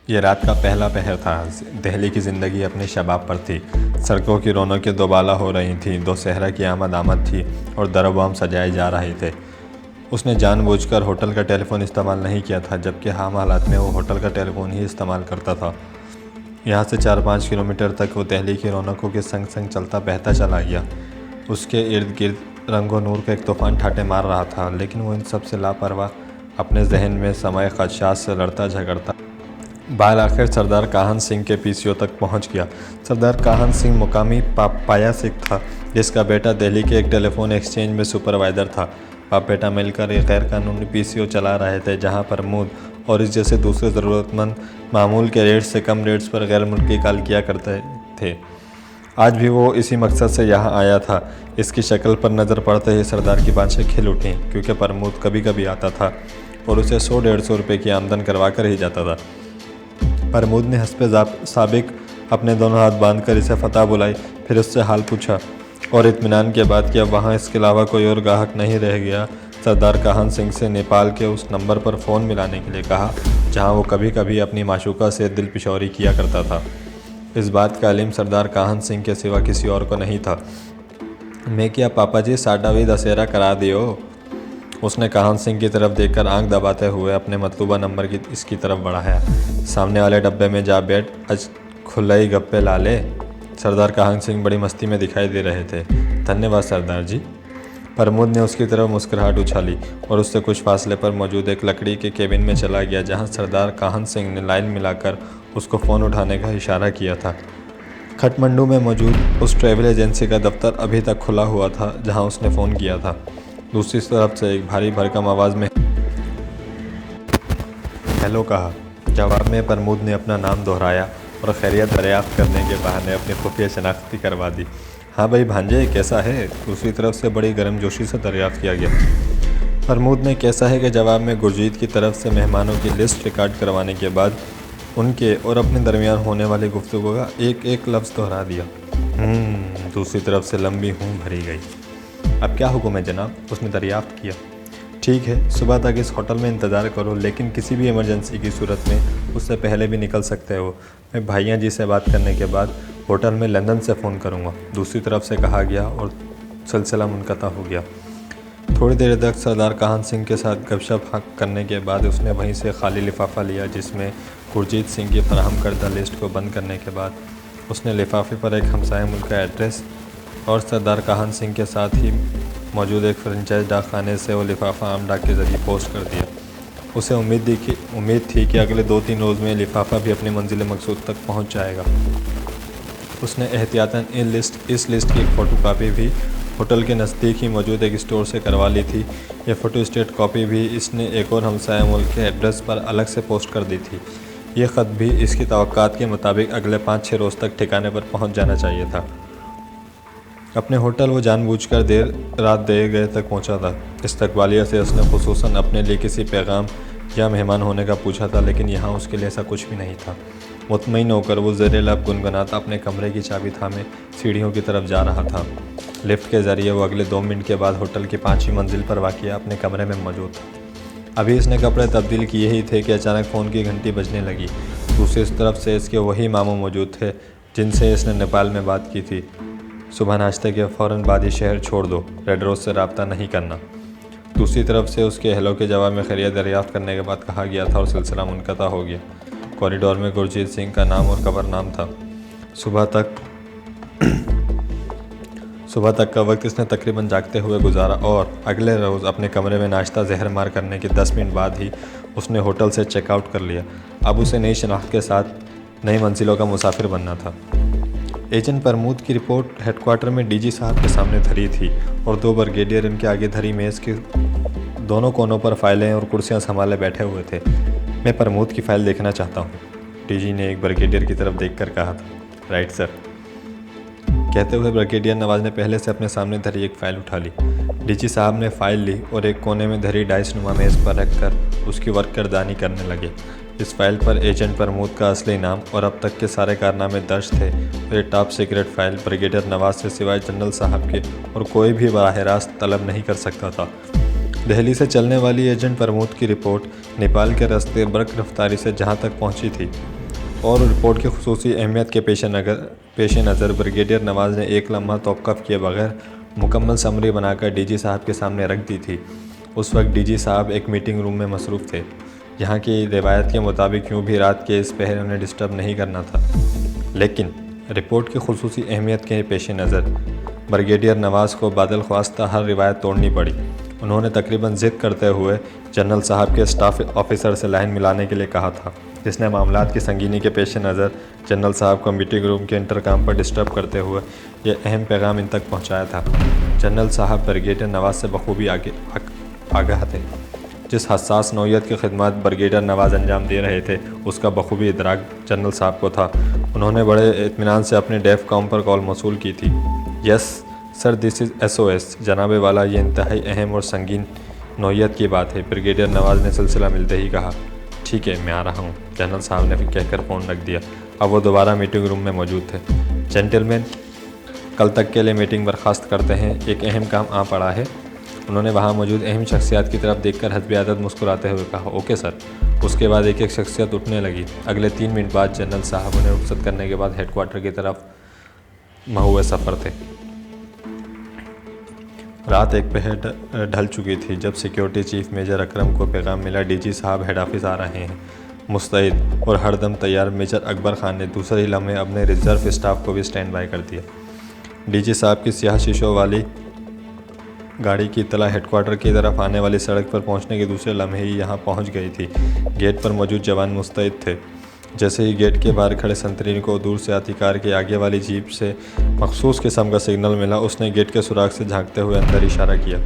ये रात का पहला पहर था। दिल्ली की ज़िंदगी अपने शबाब पर थी। सड़कों की रौनकें दोबाला हो रही थीं, दोशहरा की आमद थी और दरों-बम सजाए जा रहे थे। उसने जानबूझकर होटल का टेलीफ़ोन इस्तेमाल नहीं किया था, जबकि आम हालात में वो होटल का टेलीफ़ोन ही इस्तेमाल करता था। यहाँ से 4-5 किलोमीटर तक वो दिल्ली की रौनकों के संग संग चलता बहता चला गया। उसके इर्द गिर्द रंगो नूर का एक तूफ़ान ठाटे मार रहा था, लेकिन वो इन सब से लापरवाह अपने जहन में समय खदशात से लड़ता झगड़ता बाल आखिर सरदार काहन सिंह के पीसीओ तक पहुंच गया। सरदार काहन सिंह मुकामी पाया सिख था, जिसका बेटा दिल्ली के एक टेलीफोन एक्सचेंज में सुपरवाइज़र था। बाप बेटा मिलकर एक गैरकानूनी पीसीओ चला रहे थे, जहां पर मूद और इस जैसे दूसरे ज़रूरतमंद मामूल के रेट से कम रेट्स पर गैर मुल्की कॉल किया करते थे। आज भी वो इसी मकसद से यहाँ आया था। इसकी शक्ल पर नज़र पड़ते ही सरदार की बाँछें खिल उठीं, क्योंकि प्रमोद कभी कभी आता था और उसे 100-150 रुपये की आमदन करवा कर ही जाता था। प्रमोद ने हस्बे साबिक अपने दोनों हाथ बांधकर इसे फतह बुलाई, फिर उससे हाल पूछा और इत्मीनान के बाद कि अब वहाँ इसके अलावा कोई और ग्राहक नहीं रह गया, सरदार काहन सिंह से नेपाल के उस नंबर पर फ़ोन मिलाने के लिए कहा जहाँ वो कभी कभी अपनी माशूका से दिल पिशौरी किया करता था। इस बात का इल्म सरदार काहन सिंह के सिवा किसी और को नहीं था। मैं क्या पापा जी साडा भी दशहरा करा दियो? उसने काहन सिंह की तरफ देखकर आंख दबाते हुए अपने मतलूबा नंबर की इसकी तरफ बढ़ाया। सामने वाले डब्बे में जा बैठ, आज खुलाई गप्पे ला ले। सरदार काहन सिंह बड़ी मस्ती में दिखाई दे रहे थे। धन्यवाद सरदार जी। प्रमोद ने उसकी तरफ मुस्कुराहट उछाली और उससे कुछ फासले पर मौजूद एक लकड़ी के केबिन में चला गया, जहां सरदार काहन सिंह ने लाइन मिलाकर उसको फ़ोन उठाने का इशारा किया था। खटमंडू में मौजूद उस ट्रैवल एजेंसी का दफ्तर अभी तक खुला हुआ था जहां उसने फ़ोन किया था। दूसरी तरफ से एक भारी भरकम आवाज़ में हेलो कहा। जवाब में प्रमोद ने अपना नाम दोहराया और खैरियत दरियाफ्त करने के बहाने अपनी खुफिया शनाख्ती करवा दी। हाँ भाई भांजे, कैसा है? दूसरी तरफ से बड़ी गर्मजोशी से दरियाफ्त किया गया। प्रमोद ने कैसा है कि जवाब में गुरजीत की तरफ से मेहमानों की लिस्ट रिकॉर्ड करवाने के बाद उनके और अपने दरमियान होने वाली गुफ्तगू का एक एक लफ्ज़ दोहरा दिया। दूसरी तरफ से लंबी हूँ भरी गई। अब क्या हुक्म है जनाब? उसने दरियाफ्त किया। ठीक है, सुबह तक इस होटल में इंतज़ार करो, लेकिन किसी भी इमरजेंसी की सूरत में उससे पहले भी निकल सकते हो। मैं भैया जी से बात करने के बाद होटल में लंदन से फ़ोन करूँगा, दूसरी तरफ से कहा गया और सिलसिला मुनक़ता हो गया। थोड़ी देर तक सरदार काहन सिंह के साथ गपशप करने के बाद उसने वहीं से खाली लिफाफा लिया, जिसमें गुरजीत सिंह की फराहम करदा लिस्ट को बंद करने के बाद उसने लिफाफे पर एक हमसाया मुल्क का एड्रेस और सरदार काहन सिंह के साथ ही मौजूद एक फ्रेंचाइज डाकखाने से वो लिफाफा आम डाक के ज़रिए पोस्ट कर दिया। उसे उम्मीद थी कि अगले 2-3 रोज़ में लिफाफा भी अपनी मंजिल मकसूद तक पहुंच जाएगा। उसने एहतियातन इस लिस्ट की एक फ़ोटो कापी भी होटल के नज़दीक ही मौजूद एक स्टोर से करवा ली थी। ये फ़ोटो स्टेट कॉपी भी इसने एक और हमसाया मुल्क के एड्रेस पर अलग से पोस्ट कर दी थी। ये ख़त भी इसकी तवक्कात के मुताबिक अगले 5-6 रोज़ तक ठिकाने पर पहुंच जाना चाहिए था। अपने होटल वो जानबूझकर रात देर गए तक पहुंचा था। इस्तकबालिया से उसने खुसूसन अपने लिए किसी पैगाम या मेहमान होने का पूछा था, लेकिन यहाँ उसके लिए ऐसा कुछ भी नहीं था। मुतमईन होकर वो ज़ेरे लब गुनगुनाता अपने कमरे की चाबी थामे सीढ़ियों की तरफ जा रहा था। लिफ्ट के ज़रिए वो अगले 2 मिनट के बाद होटल की 5वीं मंजिल पर वाक़िया अपने कमरे में मौजूद था। अभी इसने कपड़े तब्दील किए ही थे कि अचानक फ़ोन की घंटी बजने लगी। दूसरी तरफ से इसके वही मामू मौजूद थे जिनसे इसने नेपाल में बात की थी। सुबह नाश्ते के फ़ौरन बाद ही शहर छोड़ दो, रेड रोज़ से रब्ता नहीं करना। दूसरी तरफ से उसके हेलो के जवाब में खैरियत दरियाफ्त करने के बाद कहा गया था और सिलसिला मुनक़ता हो गया। कॉरिडोर में गुरजीत सिंह का नाम और कबर नाम था। सुबह तक का वक्त इसने तकरीबन जागते हुए गुजारा और अगले रोज़ अपने कमरे में नाश्ता जहर मार करने के 10 मिनट बाद ही उसने होटल से चेकआउट कर लिया। अब उसे नई शनाख्त के साथ नई मंजिलों का मुसाफिर बनना था। एजेंट प्रमोद की रिपोर्ट हेडक्वार्टर में डीजी साहब के सामने धरी थी और 2 ब्रिगेडियर इनके आगे धरी मेज़ के दोनों कोनों पर फाइलें और कुर्सियां संभाले बैठे हुए थे। मैं प्रमोद की फ़ाइल देखना चाहता हूँ, डीजी ने एक ब्रिगेडियर की तरफ देखकर कहा था। राइट सर, कहते हुए ब्रिगेडियर नवाज ने पहले से अपने सामने धरी एक फ़ाइल उठा ली। डीजी साहब ने फ़ाइल ली और एक कोने में धरी डाइस नुमा मेज़ पर रखकर उसकी वर्करदानी करने लगे। इस फाइल पर एजेंट प्रमोद का असली नाम और अब तक के सारे कारनामे दर्ज थे। ये top secret file brigadier Nawaz से सिवाय जनरल साहब के और कोई भी बराह रास्त तलब नहीं कर सकता था। दिल्ली से चलने वाली एजेंट प्रमोद की रिपोर्ट नेपाल के रास्ते बर्क रफ्तारी से जहां तक पहुंची थी और रिपोर्ट की खुसूसी अहमियत के पेश नज़र ब्रिगेडियर नवाज़ ने एक लम्हा तौक़्क़ुफ़ किए बगैर मुकम्मल समरी बनाकर डीजी साहब के सामने रख दी थी। उस वक्त डीजी साहब एक मीटिंग रूम में मसरूफ़ थे। यहाँ की रिवायत के मुताबिक यूँ भी रात के इस पहर उन्हें डिस्टर्ब नहीं करना था, लेकिन रिपोर्ट की खुसूसी अहमियत के पेश नज़र ब्रिगेडियर नवाज़ को बादल ख्वास्ता हर रिवायत तोड़नी पड़ी। उन्होंने तकरीबन ज़िद करते हुए जनरल साहब के स्टाफ ऑफिसर से लाइन मिलाने के लिए कहा था, जिसने मामलात की संगीनी के पेश नज़र जनरल साहब को मीटिंग रूम के इंटरकॉम पर डिस्टर्ब करते हुए यह अहम पैगाम इन तक पहुंचाया था। जनरल साहब ब्रिगेडियर नवाज़ से बखूबी आगाह थे। जिस हसास नौयत की खिदमत ब्रिगेडियर नवाज़ अंजाम दे रहे थे, उसका बखूबी इदराक जनरल साहब को था। उन्होंने बड़े इत्मीनान से अपने डेफ कॉम पर कॉल मौसूल की थी। Yes sir, this is SOS जनाबे वाला, ये इंतहाई अहम और संगीन नौयत की बात है। ब्रिगेडियर नवाज़ ने सिलसिला मिलते ही कहा, ठीक है, मैं आ रहा हूँ। जनरल साहब ने फिर कहकर फ़ोन रख दिया। अब वो दोबारा मीटिंग रूम में मौजूद थे। जेंटलमैन, कल तक के लिए मीटिंग बर्खास्त करते हैं, एक अहम काम आ पड़ा है। उन्होंने वहाँ मौजूद अहम शख्सियात की तरफ देखकर हस्बे आदत मुस्कुराते हुए कहा, ओके सर। उसके बाद एक एक शख्सियत उठने लगी। अगले 3 मिनट बाद जनरल साहब उन्हें रुखसत करने के बाद हेडक्वार्टर की तरफ महुए सफ़र थे। रात एक पहर ढल चुकी थी जब सिक्योरिटी चीफ मेजर अकरम को पैगाम मिला, डीजी साहब हेड ऑफिस आ रहे हैं। मुस्तैद और हरदम तैयार मेजर अकबर खान ने दूसरे ही लम्हे अपने रिजर्व स्टाफ को भी स्टैंड बाय कर दिया। डीजी साहब की स्याह शीशों वाली गाड़ी की इत्तला हेडक्वार्टर की तरफ आने वाली सड़क पर पहुंचने के दूसरे लम्हे ही यहां पहुंच गई थी। गेट पर मौजूद जवान मुस्तैद थे। जैसे ही गेट के बाहर खड़े संतरीन को दूर से आती कार के आगे वाली जीप से मखसूस किस्म का सिग्नल मिला, उसने गेट के सुराग से झांकते हुए अंदर इशारा किया।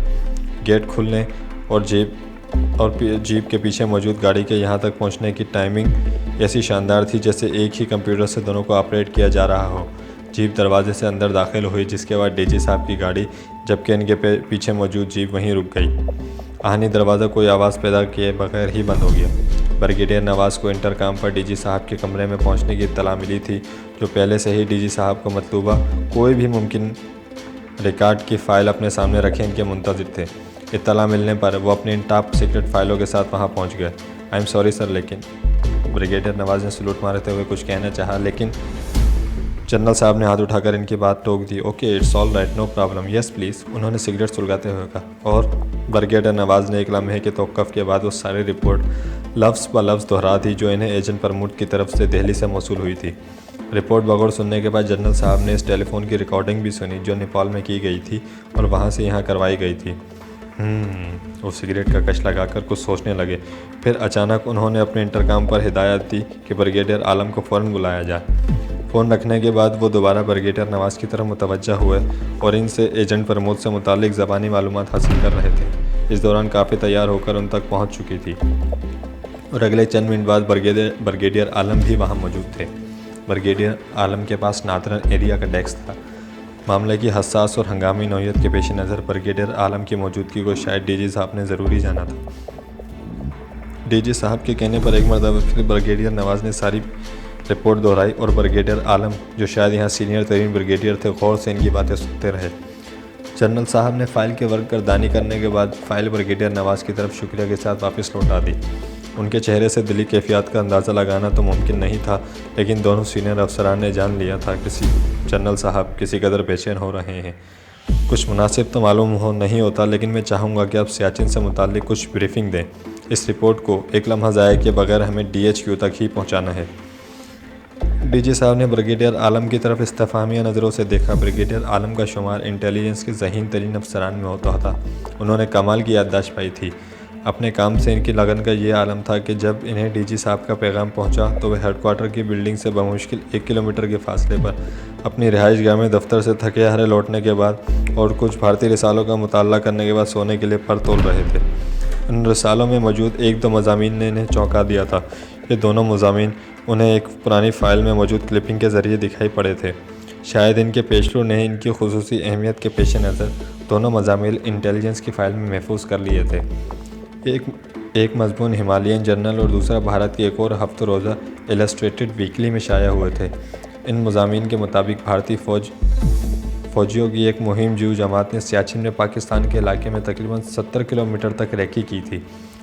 गेट खुलने और जीप के पीछे मौजूद गाड़ी के यहाँ तक पहुँचने की टाइमिंग ऐसी शानदार थी जैसे एक ही कंप्यूटर से दोनों को ऑपरेट किया जा रहा हो। जीप दरवाजे से अंदर दाखिल हुई, जिसके बाद डीजी साहब की गाड़ी, जबकि इनके पीछे मौजूद जीप वहीं रुक गई। आहनी दरवाज़ा कोई आवाज़ पैदा किए बगैर ही बंद हो गया। ब्रिगेडियर नवाज़ को इंटरकॉम पर डीजी साहब के कमरे में पहुंचने की इत्तला मिली थी, जो पहले से ही डीजी साहब को मतलूबा कोई भी मुमकिन रिकॉर्ड की फ़ाइल अपने सामने रखे इनके मुंतज़िर थे। इत्तला मिलने पर वो अपनी इन टॉप सीक्रेट फ़ाइलों के साथ वहां पहुंच गए। आई एम सॉरी सर, लेकिन ब्रिगेडियर नवाज़ ने सलूट मारते हुए कुछ कहना चाहा, लेकिन जनरल साहब ने हाथ उठाकर इनकी बात टोक दी। Okay, it's all right, no problem, yes please, उन्होंने सिगरेट सुलगाते हुए कहा। और ब्रिगेडियर नवाज़ ने एक लम्हे के तौक़्क़ुफ़ के बाद वो सारी रिपोर्ट लफ्ज़ ब लफ्ज़ दोहरा दी जो इन्हें एजेंट प्रमोद की तरफ से दिल्ली से मौसूल हुई थी। रिपोर्ट बगौर सुनने के बाद जनरल साहब ने इस टेलीफोन की रिकॉर्डिंग भी सुनी जो नेपाल में की गई थी और वहाँ से यहाँ करवाई गई थी। वो सिगरेट का कश लगाकर कुछ सोचने लगे। फिर अचानक उन्होंने अपने इंटरकॉम पर हिदायत दी कि ब्रिगेडियर आलम को फ़ौरन बुलाया जाए। फ़ोन रखने के बाद वो दोबारा ब्रिगेडियर नवाज़ की तरफ मुतवज्जा हुए और इनसे एजेंट प्रमोद से मुतालिक ज़बानी मालूमात हासिल कर रहे थे। इस दौरान काफ़ी तैयार होकर उन तक पहुंच चुकी थी और अगले चंद मिनट बाद ब्रिगेडियर आलम भी वहां मौजूद थे। ब्रिगेडियर आलम के पास नादरन एरिया का डेस्क था। मामले की हसास और हंगामी नौयत के पेश नज़र ब्रिगेडियर आलम की मौजूदगी को शायद डीजी साहब ने ज़रूरी जाना था। डीजी साहब के कहने पर एक मरतबा फिर ब्रिगेडियर नवाज़ ने सारी रिपोर्ट दोहराई और ब्रिगेडियर आलम, जो शायद यहाँ सीनियर तरीन ब्रिगेडियर थे, गौर से इनकी बातें सुनते रहे। जनरल साहब ने फ़ाइल के वर्क गर्दानी करने के बाद फ़ाइल ब्रिगेडियर नवाज़ की तरफ शुक्रिया के साथ वापस लौटा दी। उनके चेहरे से दिली कैफियत का अंदाज़ा लगाना तो मुमकिन नहीं था, लेकिन दोनों सीनियर अफसरान ने जान लिया था कि जनरल साहब किसी कदर बेचैन हो रहे हैं। कुछ मुनासिब तो मालूम हो नहीं होता, लेकिन मैं चाहूँगा कि आप सियाचिन से मुताल्लिक कुछ ब्रीफिंग दें। इस रिपोर्ट को एक लम्हा ज़ाया किए बगैर हमें DHQ तक ही पहुँचाना है। डीजी साहब ने ब्रिगेडियर आलम की तरफ इस्तफामिया नज़रों से देखा। ब्रिगेडियर आलम का शुमार इंटेलिजेंस के ज़हीन तरीन अफसरान में होता था। उन्होंने कमाल की याददाश्त पाई थी। अपने काम से इनकी लगन का ये आलम था कि जब इन्हें डीजी साहब का पैगाम पहुंचा तो वे हेडक्वार्टर की बिल्डिंग से बमुश्किल 1 किलोमीटर के फासले पर अपनी रिहाइश गाह में दफ्तर से थके हारे लौटने के बाद और कुछ भारतीय रिसालों का मुताला करने के बाद सोने के लिए पर तोल रहे थे। इन रिसालों में मौजूद 1-2 मज़ामीन ने इन्हें चौंका दिया था। ये दोनों मज़ामीन उन्हें एक पुरानी फ़ाइल में मौजूद क्लिपिंग के ज़रिए दिखाई पड़े थे। शायद इनके पेशरू ने इनकी खुसूसी अहमियत के पेश नज़र दोनों मज़ामीन इंटेलिजेंस की फ़ाइल में महफूज कर लिए थे। एक मज़मून हिमालयन जर्नल और दूसरा भारत की एक और हफ्ता रोज़ा इलस्ट्रेटेड वीकली में शाया हुए थे। इन मज़ामीन के मुताबिक भारतीय फौजियों की एक मुहिम जीव जमात ने सियाचिन में पाकिस्तान के इलाके में तकरीबन 70 किलोमीटर तक रेकी की थी।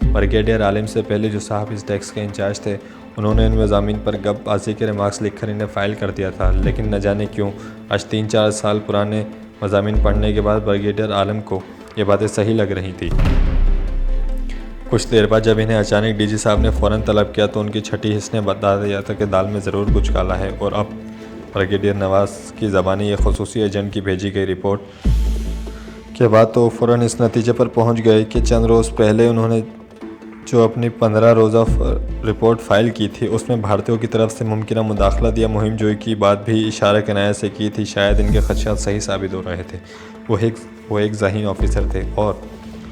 ब्रिगेडियर आलिम से पहले जो साहब इस डेस्क के इंचार्ज थे, उन्होंने इन मज़ामीन पर गपबाजी के रिमार्क्स लिखकर इन्हें फ़ाइल कर दिया था, लेकिन न जाने क्यों आज 3-4 साल पुराने मज़ामीन पढ़ने के बाद ब्रिगेडियर आलिम को ये बातें सही लग रही थी। कुछ देर बाद जब इन्हें अचानक डीजी साहब ने फ़ौरन तलब किया तो उनकी छठी हिस्स ने बता दिया था कि दाल में ज़रूर कुछ काला है। और अब ब्रिगेडियर नवाज़ की ज़बानी ये खुसूसी एजेंट की भेजी गई रिपोर्ट के बाद तो फ़ौरन इस नतीजे पर पहुंच गए कि चंद रोज़ पहले उन्होंने जो अपनी 15 रोज़ा रिपोर्ट फ़ाइल की थी उसमें भारतीयों की तरफ से मुमकिन मुदाखलत या मुहिम जोई की बात भी इशारा किनाया से की थी। शायद इनके खदशात सही साबित हो रहे थे। वो एक ज़हीन ऑफिसर थे और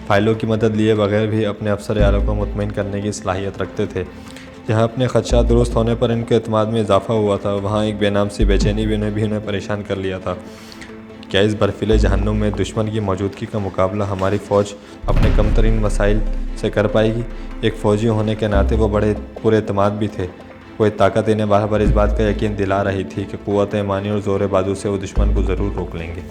फाइलों की मदद लिए बगैर भी अपने अफसर आला को मुतमईन करने की सलाहियत रखते थे। जहाँ अपने खदशात दुरुस्त होने पर इनके एतमाद में इजाफा हुआ था, वहाँ एक बेनाम सी बेचैनी भी उन्हें परेशान कर लिया था। क्या इस बर्फीले जहन्नुम में दुश्मन की मौजूदगी का मुकाबला हमारी फ़ौज अपने कम तरीन मसाइल से कर पाएगी? एक फ़ौजी होने के नाते वो बड़े पूरे एतमाद भी थे। कोई ताकत इन्हें बार बार इस बात का यकीन दिला रही थी कि क़ुव्वत ईमानी और ज़ोर बाजू से वो दुश्मन को ज़रूर रोक लेंगे।